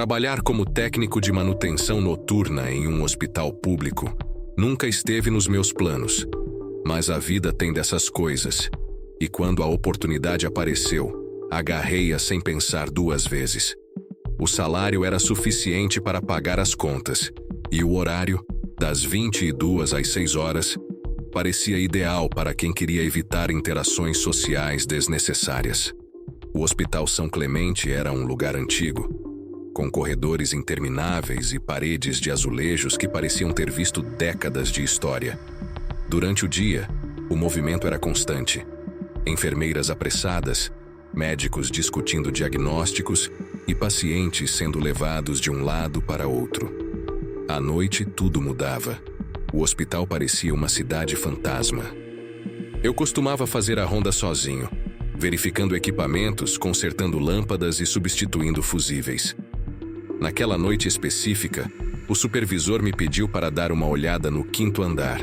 Trabalhar como técnico de manutenção noturna em um hospital público nunca esteve nos meus planos. Mas a vida tem dessas coisas, e quando a oportunidade apareceu, agarrei-a sem pensar duas vezes. O salário era suficiente para pagar as contas, e o horário, das 22 às 6 horas, parecia ideal para quem queria evitar interações sociais desnecessárias. O Hospital São Clemente era um lugar antigo, com corredores intermináveis e paredes de azulejos que pareciam ter visto décadas de história. Durante o dia, o movimento era constante. Enfermeiras apressadas, médicos discutindo diagnósticos e pacientes sendo levados de um lado para outro. À noite, tudo mudava. O hospital parecia uma cidade fantasma. Eu costumava fazer a ronda sozinho, verificando equipamentos, consertando lâmpadas e substituindo fusíveis. Naquela noite específica, o supervisor me pediu para dar uma olhada no 5º andar,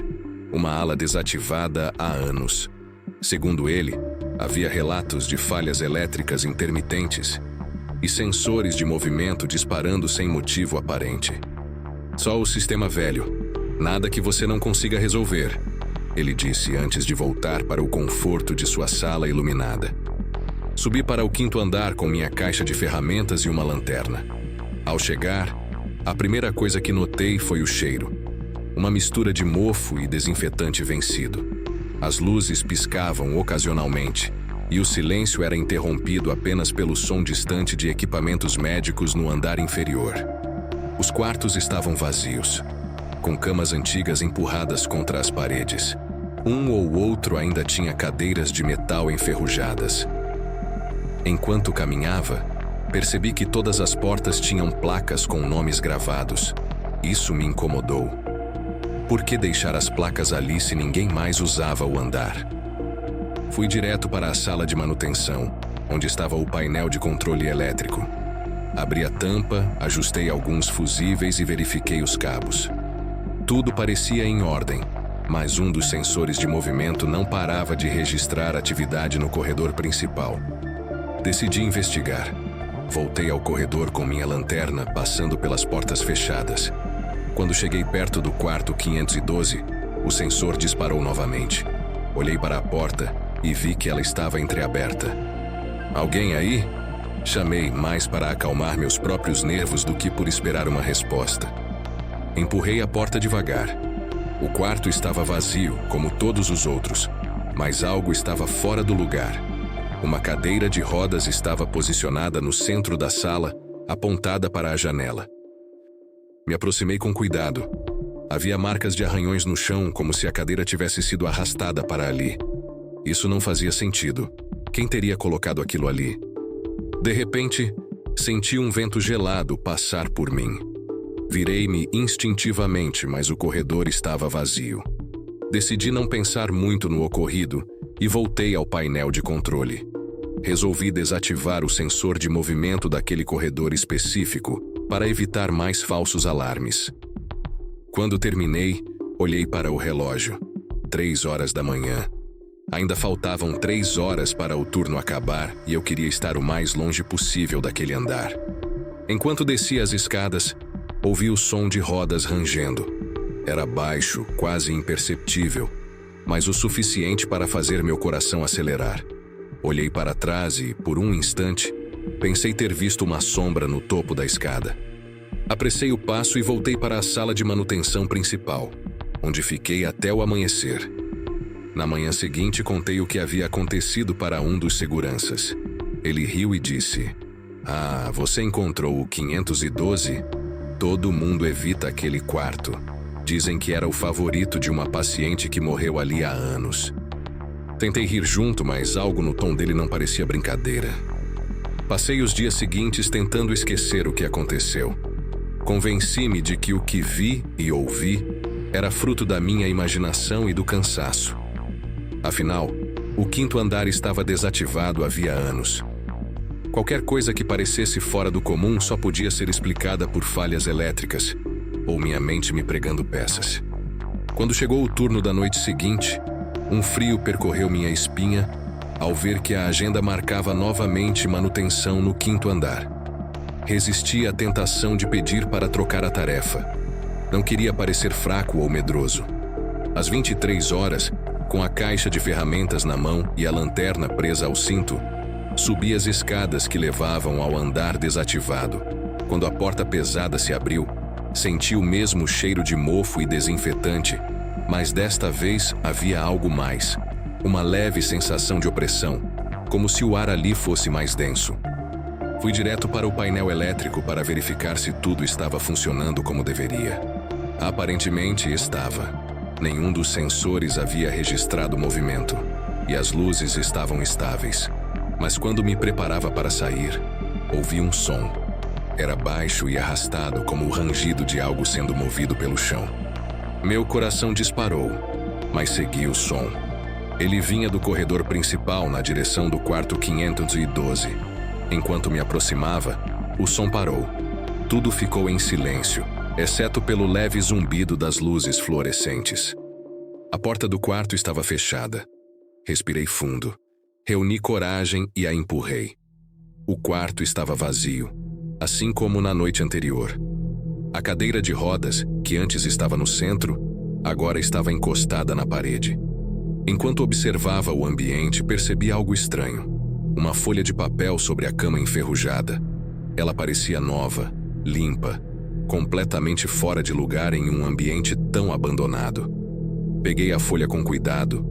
uma ala desativada há anos. Segundo ele, havia relatos de falhas elétricas intermitentes e sensores de movimento disparando sem motivo aparente. Só o sistema velho, nada que você não consiga resolver, ele disse antes de voltar para o conforto de sua sala iluminada. Subi para o 5º andar com minha caixa de ferramentas e uma lanterna. Ao chegar, a primeira coisa que notei foi o cheiro. Uma mistura de mofo e desinfetante vencido. As luzes piscavam ocasionalmente, e o silêncio era interrompido apenas pelo som distante de equipamentos médicos no andar inferior. Os quartos estavam vazios, com camas antigas empurradas contra as paredes. Um ou outro ainda tinha cadeiras de metal enferrujadas. Enquanto caminhava, percebi que todas as portas tinham placas com nomes gravados. Isso me incomodou. Por que deixar as placas ali se ninguém mais usava o andar? Fui direto para a sala de manutenção, onde estava o painel de controle elétrico. Abri a tampa, ajustei alguns fusíveis e verifiquei os cabos. Tudo parecia em ordem, mas um dos sensores de movimento não parava de registrar atividade no corredor principal. Decidi investigar. Voltei ao corredor com minha lanterna, passando pelas portas fechadas. Quando cheguei perto do quarto 512, o sensor disparou novamente. Olhei para a porta e vi que ela estava entreaberta. Alguém aí? Chamei mais para acalmar meus próprios nervos do que por esperar uma resposta. Empurrei a porta devagar. O quarto estava vazio, como todos os outros, mas algo estava fora do lugar. Uma cadeira de rodas estava posicionada no centro da sala, apontada para a janela. Me aproximei com cuidado. Havia marcas de arranhões no chão, como se a cadeira tivesse sido arrastada para ali. Isso não fazia sentido. Quem teria colocado aquilo ali? De repente, senti um vento gelado passar por mim. Virei-me instintivamente, mas o corredor estava vazio. Decidi não pensar muito no ocorrido e voltei ao painel de controle. Resolvi desativar o sensor de movimento daquele corredor específico para evitar mais falsos alarmes. Quando terminei, olhei para o relógio. 3 horas da manhã. Ainda faltavam 3 horas para o turno acabar e eu queria estar o mais longe possível daquele andar. Enquanto descia as escadas, ouvi o som de rodas rangendo. Era baixo, quase imperceptível, mas o suficiente para fazer meu coração acelerar. Olhei para trás e, por um instante, pensei ter visto uma sombra no topo da escada. Apressei o passo e voltei para a sala de manutenção principal, onde fiquei até o amanhecer. Na manhã seguinte, contei o que havia acontecido para um dos seguranças. Ele riu e disse: "Ah, você encontrou o 512? Todo mundo evita aquele quarto. Dizem que era o favorito de uma paciente que morreu ali há anos." Tentei rir junto, mas algo no tom dele não parecia brincadeira. Passei os dias seguintes tentando esquecer o que aconteceu. Convenci-me de que o que vi e ouvi era fruto da minha imaginação e do cansaço. Afinal, o 5º andar estava desativado havia anos. Qualquer coisa que parecesse fora do comum só podia ser explicada por falhas elétricas ou minha mente me pregando peças. Quando chegou o turno da noite seguinte, um frio percorreu minha espinha ao ver que a agenda marcava novamente manutenção no 5º andar. Resisti à tentação de pedir para trocar a tarefa. Não queria parecer fraco ou medroso. Às 23 horas, com a caixa de ferramentas na mão e a lanterna presa ao cinto, subi as escadas que levavam ao andar desativado. Quando a porta pesada se abriu, senti o mesmo cheiro de mofo e desinfetante, mas desta vez havia algo mais. Uma leve sensação de opressão, como se o ar ali fosse mais denso. Fui direto para o painel elétrico para verificar se tudo estava funcionando como deveria. Aparentemente estava. Nenhum dos sensores havia registrado movimento, e as luzes estavam estáveis. Mas quando me preparava para sair, ouvi um som. Era baixo e arrastado, como o rangido de algo sendo movido pelo chão. Meu coração disparou, mas segui o som. Ele vinha do corredor principal na direção do quarto 512. Enquanto me aproximava, o som parou. Tudo ficou em silêncio, exceto pelo leve zumbido das luzes fluorescentes. A porta do quarto estava fechada. Respirei fundo. Reuni coragem e a empurrei. O quarto estava vazio, assim como na noite anterior. A cadeira de rodas, que antes estava no centro, agora estava encostada na parede. Enquanto observava o ambiente, percebi algo estranho. Uma folha de papel sobre a cama enferrujada. Ela parecia nova, limpa, completamente fora de lugar em um ambiente tão abandonado. Peguei a folha com cuidado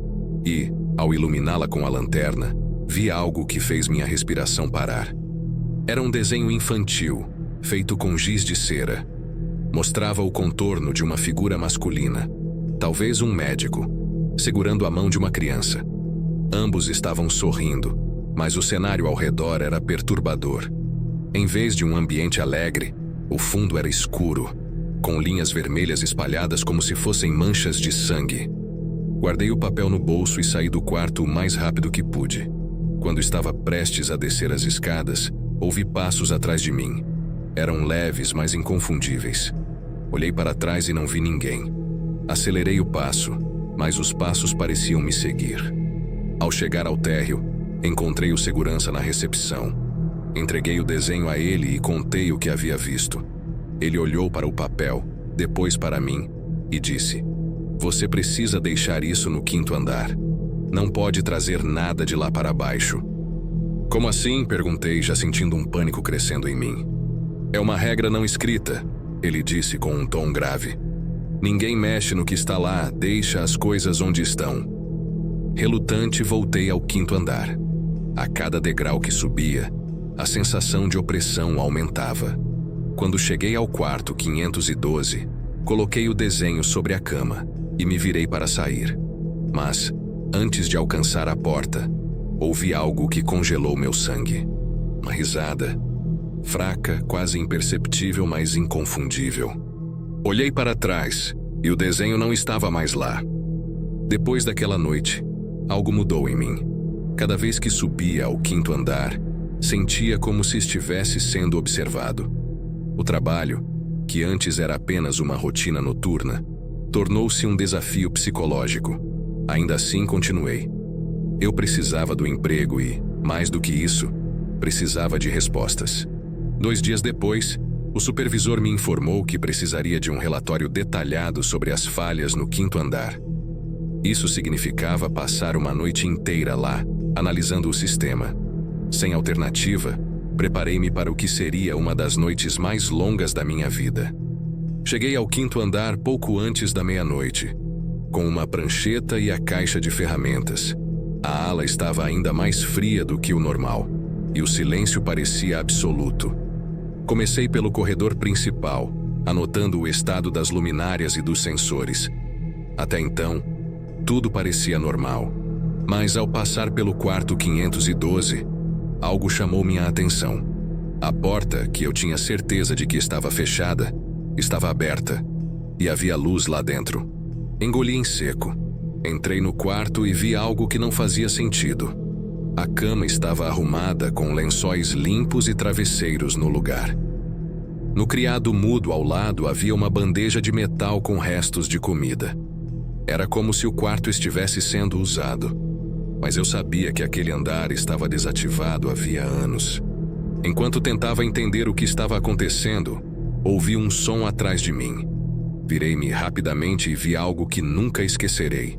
e, ao iluminá-la com a lanterna, vi algo que fez minha respiração parar. Era um desenho infantil, feito com giz de cera. Mostrava o contorno de uma figura masculina, talvez um médico, segurando a mão de uma criança. Ambos estavam sorrindo, mas o cenário ao redor era perturbador. Em vez de um ambiente alegre, o fundo era escuro, com linhas vermelhas espalhadas como se fossem manchas de sangue. Guardei o papel no bolso e saí do quarto o mais rápido que pude. Quando estava prestes a descer as escadas, ouvi passos atrás de mim. Eram leves, mas inconfundíveis. Olhei para trás e não vi ninguém. Acelerei o passo, mas os passos pareciam me seguir. Ao chegar ao térreo, encontrei o segurança na recepção. Entreguei o desenho a ele e contei o que havia visto. Ele olhou para o papel, depois para mim, e disse: "Você precisa deixar isso no 5º andar. Não pode trazer nada de lá para baixo." "Como assim?" perguntei, já sentindo um pânico crescendo em mim. "É uma regra não escrita", ele disse com um tom grave. "Ninguém mexe no que está lá, deixa as coisas onde estão." Relutante, voltei ao 5º andar. A cada degrau que subia, a sensação de opressão aumentava. Quando cheguei ao quarto 512, coloquei o desenho sobre a cama e me virei para sair. Mas, antes de alcançar a porta, ouvi algo que congelou meu sangue. Uma risada. Fraca, quase imperceptível, mas inconfundível. Olhei para trás e o desenho não estava mais lá. Depois daquela noite, algo mudou em mim. Cada vez que subia ao 5º andar, sentia como se estivesse sendo observado. O trabalho, que antes era apenas uma rotina noturna, tornou-se um desafio psicológico. Ainda assim, continuei. Eu precisava do emprego e, mais do que isso, precisava de respostas. 2 dias depois, o supervisor me informou que precisaria de um relatório detalhado sobre as falhas no 5º andar. Isso significava passar uma noite inteira lá, analisando o sistema. Sem alternativa, preparei-me para o que seria uma das noites mais longas da minha vida. Cheguei ao 5º andar pouco antes da meia-noite, com uma prancheta e a caixa de ferramentas. A ala estava ainda mais fria do que o normal, e o silêncio parecia absoluto. Comecei pelo corredor principal, anotando o estado das luminárias e dos sensores. Até então, tudo parecia normal. Mas ao passar pelo quarto 512, algo chamou minha atenção. A porta, que eu tinha certeza de que estava fechada, estava aberta, e havia luz lá dentro. Engoli em seco. Entrei no quarto e vi algo que não fazia sentido. A cama estava arrumada com lençóis limpos e travesseiros no lugar. No criado mudo ao lado havia uma bandeja de metal com restos de comida. Era como se o quarto estivesse sendo usado. Mas eu sabia que aquele andar estava desativado havia anos. Enquanto tentava entender o que estava acontecendo, ouvi um som atrás de mim. Virei-me rapidamente e vi algo que nunca esquecerei.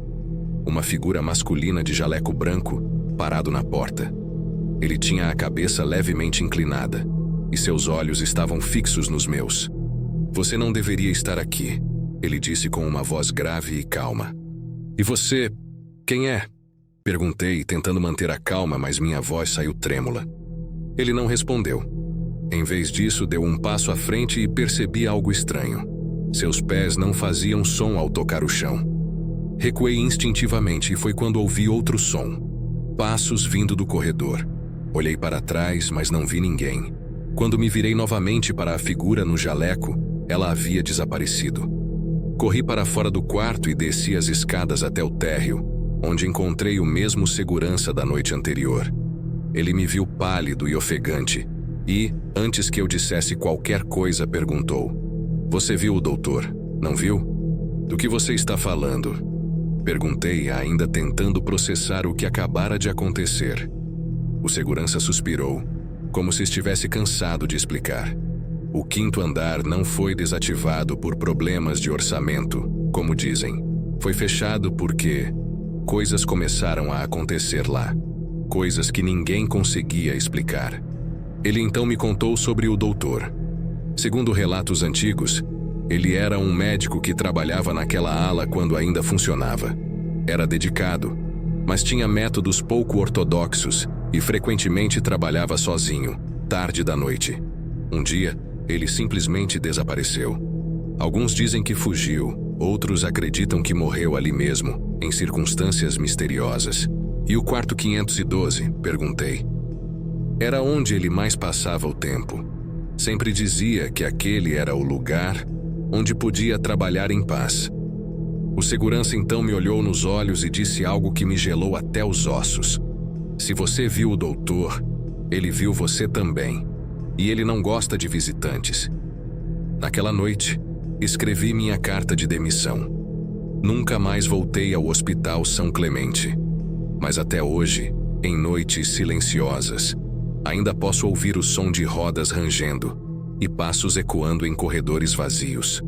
Uma figura masculina de jaleco branco, parado na porta. Ele tinha a cabeça levemente inclinada, e seus olhos estavam fixos nos meus. "Você não deveria estar aqui", ele disse com uma voz grave e calma. "E você, quem é?" Perguntei, tentando manter a calma, mas minha voz saiu trêmula. Ele não respondeu. Em vez disso, deu um passo à frente e percebi algo estranho. Seus pés não faziam som ao tocar o chão. Recuei instintivamente e foi quando ouvi outro som. Passos vindo do corredor. Olhei para trás, mas não vi ninguém. Quando me virei novamente para a figura no jaleco, ela havia desaparecido. Corri para fora do quarto e desci as escadas até o térreo, onde encontrei o mesmo segurança da noite anterior. Ele me viu pálido e ofegante e, antes que eu dissesse qualquer coisa, perguntou: "Você viu o doutor, não viu? Do que você está falando?" Perguntei, ainda tentando processar o que acabara de acontecer. O segurança suspirou, como se estivesse cansado de explicar. O quinto andar não foi desativado por problemas de orçamento, como dizem. Foi fechado porque coisas começaram a acontecer lá. Coisas que ninguém conseguia explicar. Ele então me contou sobre o doutor. Segundo relatos antigos, ele era um médico que trabalhava naquela ala quando ainda funcionava. Era dedicado, mas tinha métodos pouco ortodoxos e frequentemente trabalhava sozinho, tarde da noite. Um dia, ele simplesmente desapareceu. Alguns dizem que fugiu, outros acreditam que morreu ali mesmo, em circunstâncias misteriosas. "E o quarto 512?" perguntei. Era onde ele mais passava o tempo. Sempre dizia que aquele era o lugar onde podia trabalhar em paz. O segurança então me olhou nos olhos e disse algo que me gelou até os ossos. "Se você viu o doutor, ele viu você também. E ele não gosta de visitantes." Naquela noite, escrevi minha carta de demissão. Nunca mais voltei ao Hospital São Clemente. Mas até hoje, em noites silenciosas, ainda posso ouvir o som de rodas rangendo e passos ecoando em corredores vazios.